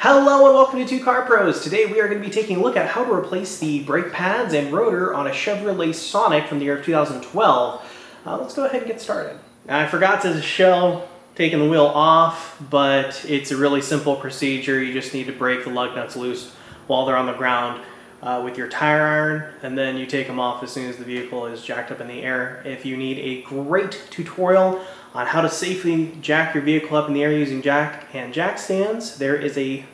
Hello and welcome to Two Car Pros. Today we are going to be taking a look at how to replace the brake pads and rotor on a Chevrolet Sonic from the year of 2012. Let's go ahead and get started. I forgot to show taking the wheel off, but it's a really simple procedure. You just need to break the lug nuts loose while they're on the ground with your tire iron, and then you take them off as soon as the vehicle is jacked up in the air. If you need a great tutorial on how to safely jack your vehicle up in the air using jack and jack stands, there is a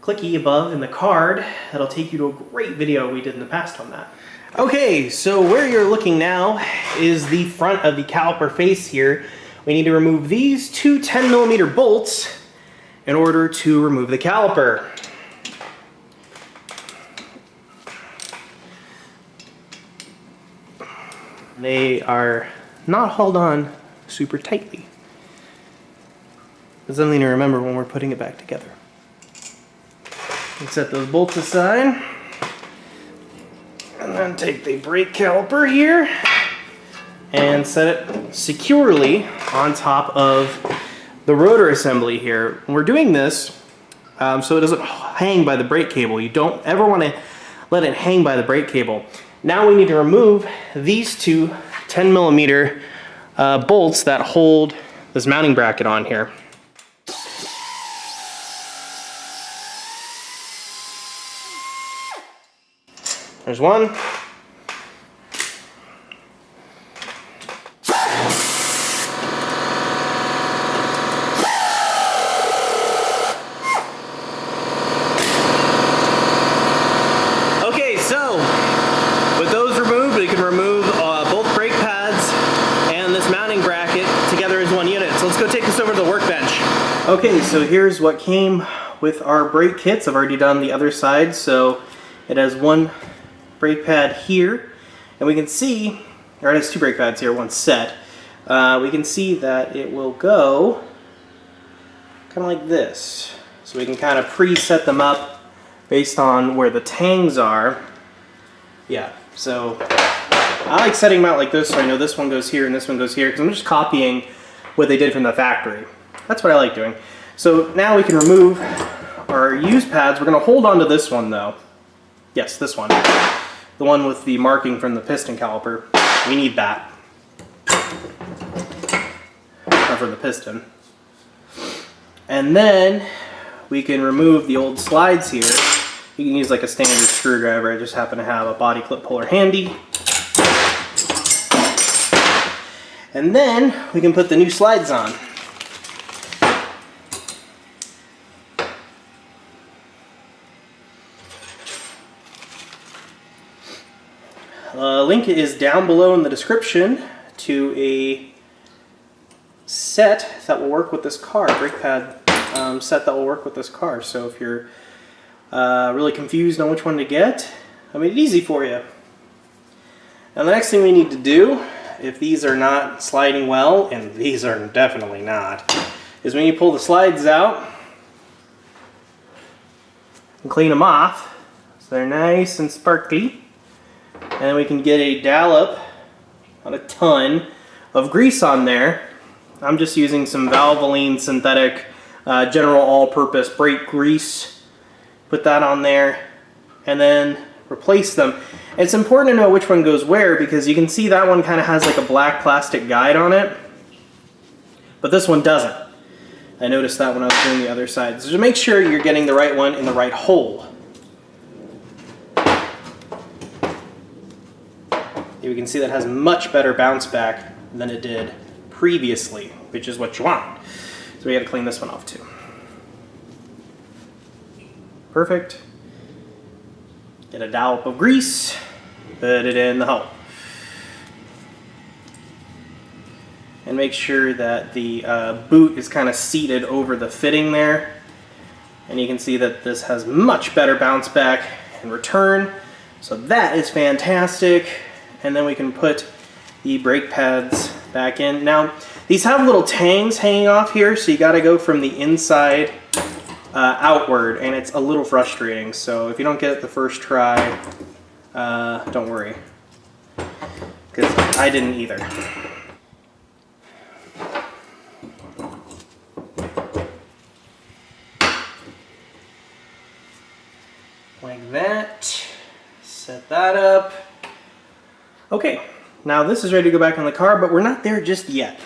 clicky above in the card that'll take you to a great video we did in the past on that. Okay, so where you're looking now is the front of the caliper face here. We need to remove these two 10mm bolts in order to remove the caliper. They are not hauled on super tightly. It's something to remember when we're putting it back together. Let's set those bolts aside. And then take the brake caliper here and set it securely on top of the rotor assembly here. And we're doing this so it doesn't hang by the brake cable. You don't ever want to let it hang by the brake cable. Now we need to remove these two 10mm bolts that hold this mounting bracket on here. There's one. Okay, so with those removed, we can remove both brake pads and this mounting bracket together as one unit. So let's go take this over to the workbench. Okay, so here's what came with our brake kits. I've already done the other side, so it has one brake pad here, and we can see, or it has two brake pads here, one set. We can see that it will go kind of like this. So we can kind of preset them up based on where the tangs are. Yeah, so I like setting them out like this so I know this one goes here and this one goes here, because I'm just copying what they did from the factory. That's what I like doing. So now we can remove our used pads. We're going to hold on to this one though. Yes, this one. The one with the marking from the piston caliper. We need that. Or for the piston. And then we can remove the old slides here. You can use like a standard screwdriver. I just happen to have a body clip puller handy. And then we can put the new slides on. Link is down below in the description to a set that will work with this car, brake pad set that will work with this car. So if you're really confused on which one to get, I made it easy for you. Now the next thing we need to do, if these are not sliding well, and these are definitely not, is when you pull the slides out and clean them off so they're nice and sparkly. And then we can get a dollop, not a ton, of grease on there. I'm just using some valvoline synthetic general all-purpose brake grease. Put that on there and then replace them. It's important to know which one goes where, because you can see that one kind of has like a black plastic guide on it, but this one doesn't. I noticed that when I was doing the other side. So just make sure you're getting the right one in the right hole. You can see that has much better bounce back than it did previously, which is what you want. So we got to clean this one off too. Perfect. Get a dollop of grease, put it in the hole. And make sure that the boot is kind of seated over the fitting there. And you can see that this has much better bounce back and return. So that is fantastic. And then we can put the brake pads back in. Now, these have little tangs hanging off here, so you gotta go from the inside outward, and it's a little frustrating. So if you don't get it the first try, don't worry, because I didn't either. like that. Set that up. Okay, now this is ready to go back on the car, but we're not there just yet.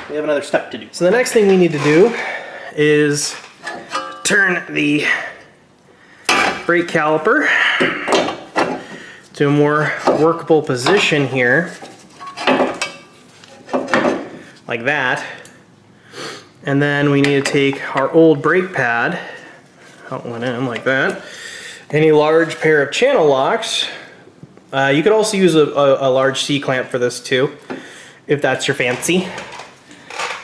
We have another step to do. So the next thing we need to do is turn the brake caliper to a more workable position here, like that. And then we need to take our old brake pad, out one end like that, any large pair of channel locks. You could also use a large C-clamp for this too, if that's your fancy.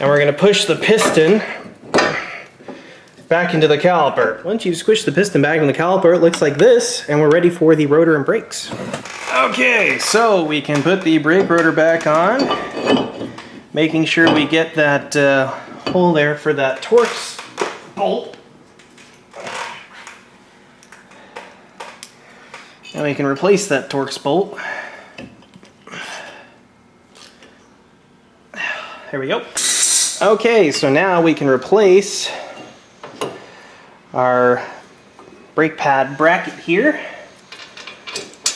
And we're going to push the piston back into the caliper. Once you squish the piston back in the caliper, it looks like this, and we're ready for the rotor and brakes. Okay, so we can put the brake rotor back on, making sure we get that hole there for that Torx bolt. And we can replace that Torx bolt. There we go. Okay, so now we can replace our brake pad bracket here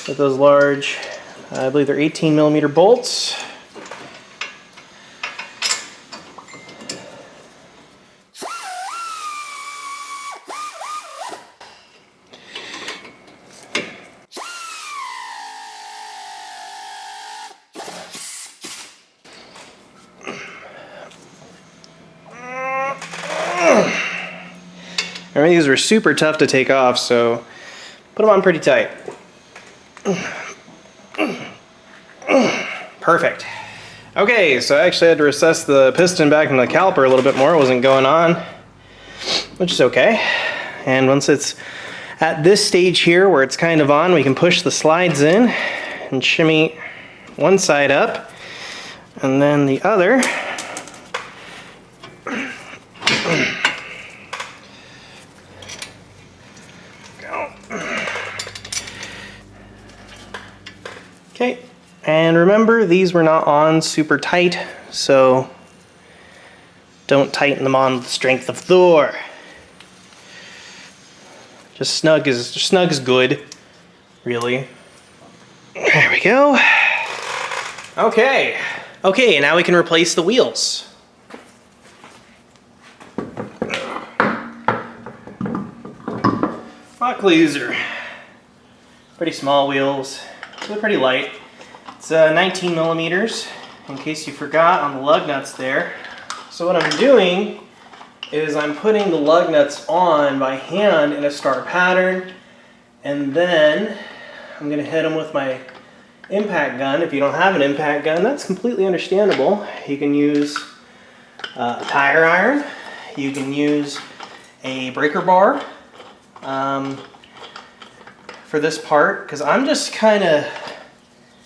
with those large, I believe they're 18mm bolts. I mean, these were super tough to take off, so put them on pretty tight. Perfect. Okay, so I actually had to recess the piston back in the caliper a little bit more. It wasn't going on, which is okay. And once it's at this stage here where it's kind of on, we can push the slides in and shimmy one side up and then the other. Okay, and remember, these were not on super tight, so don't tighten them on the strength of Thor. Just snug is good, really. There we go. Okay, and now we can replace the wheels. Luckily, these are pretty small wheels. They're pretty light. It's 19mm, in case you forgot on the lug nuts there. So what I'm doing is I'm putting the lug nuts on by hand in a star pattern, and then I'm going to hit them with my impact gun. If you don't have an impact gun, that's completely understandable. You can use a tire iron, you can use a breaker bar for this part, because I'm just kind of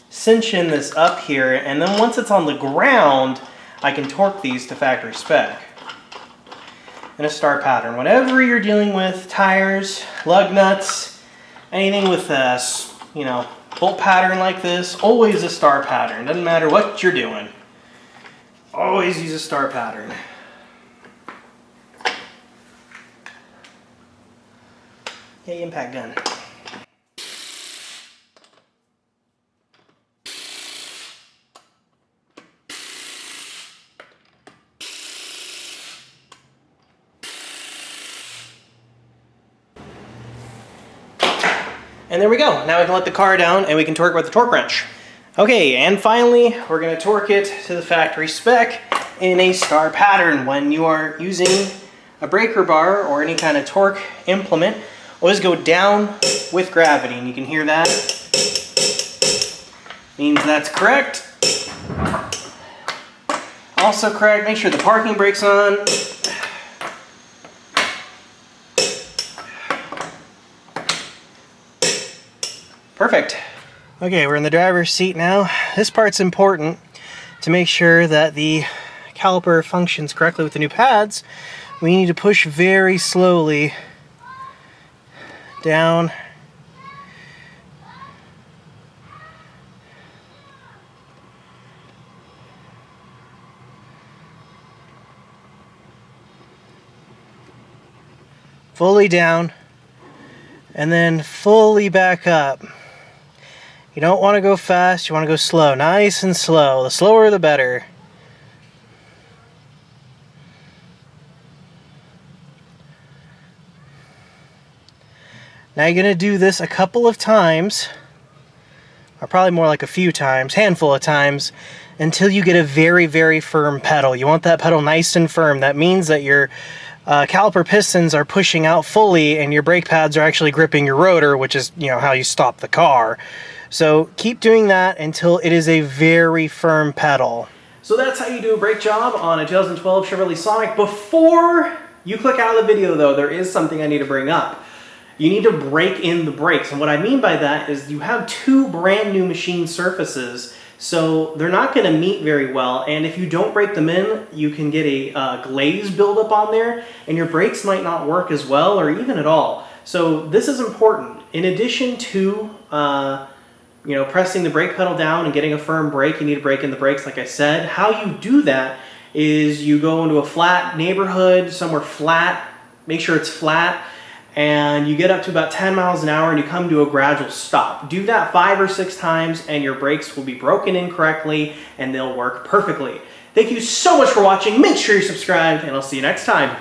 cinching this up here, and then once it's on the ground, I can torque these to factory spec in a star pattern. Whatever you're dealing with, tires, lug nuts, anything with a, bolt pattern like this, always a star pattern. Doesn't matter what you're doing. Always use a star pattern. Okay, impact gun. And there we go. Now we can let the car down and we can torque with the torque wrench. Okay, and finally, we're going to torque it to the factory spec in a star pattern. When you are using a breaker bar or any kind of torque implement, always go down with gravity, and you can hear that. Means that's correct. Also correct, make sure the parking brake's on. Perfect. Okay, we're in the driver's seat now. This part's important to make sure that the caliper functions correctly with the new pads. We need to push very slowly down. Fully down and then fully back up. You don't want to go fast, you want to go slow, nice and slow. The slower the better. Now you're going to do this a couple of times, or probably more like a few times, handful of times, until you get a very, very firm pedal. You want that pedal nice and firm. That means that your caliper pistons are pushing out fully and your brake pads are actually gripping your rotor, which is, you know, how you stop the car. So keep doing that until it is a very firm pedal. So that's how you do a brake job on a 2012 Chevrolet Sonic. Before you click out of the video though, there is something I need to bring up. You need to break in the brakes, and what I mean by that is you have two brand new machine surfaces, so they're not going to meet very well, and if you don't break them in, you can get a glaze buildup on there, and your brakes might not work as well or even at all. So this is important. In addition to you know, pressing the brake pedal down and getting a firm brake, you need to break in the brakes like I said. How you do that is you go into a flat neighborhood, somewhere flat, make sure it's flat, and you get up to about 10 miles an hour and you come to a gradual stop. Do that 5 or 6 times and your brakes will be broken in correctly and they'll work perfectly. Thank you so much for watching. Make sure you're subscribed and I'll see you next time.